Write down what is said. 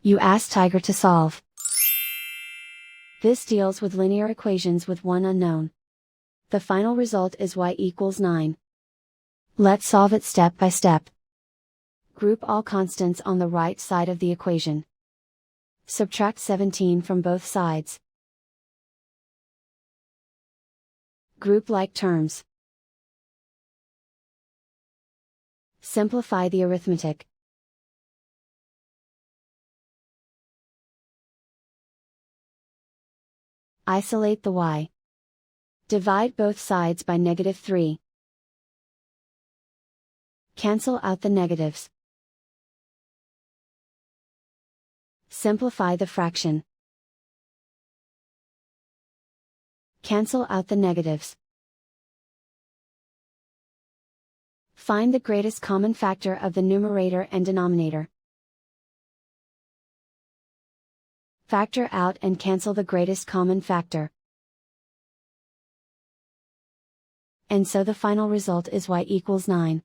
You ask Tiger to solve. This deals with linear equations with one unknown. The final result is y equals 9. Let's solve it step by step. Group all constants on the right side of the equation. Subtract 17 from both sides. Group like terms. Simplify the arithmetic. Isolate the y. Divide both sides by -3. Cancel out the negatives. Simplify the fraction. Cancel out the negatives. Find the greatest common factor of the numerator and denominator. Factor out and cancel the greatest common factor. And so the final result is y equals 9.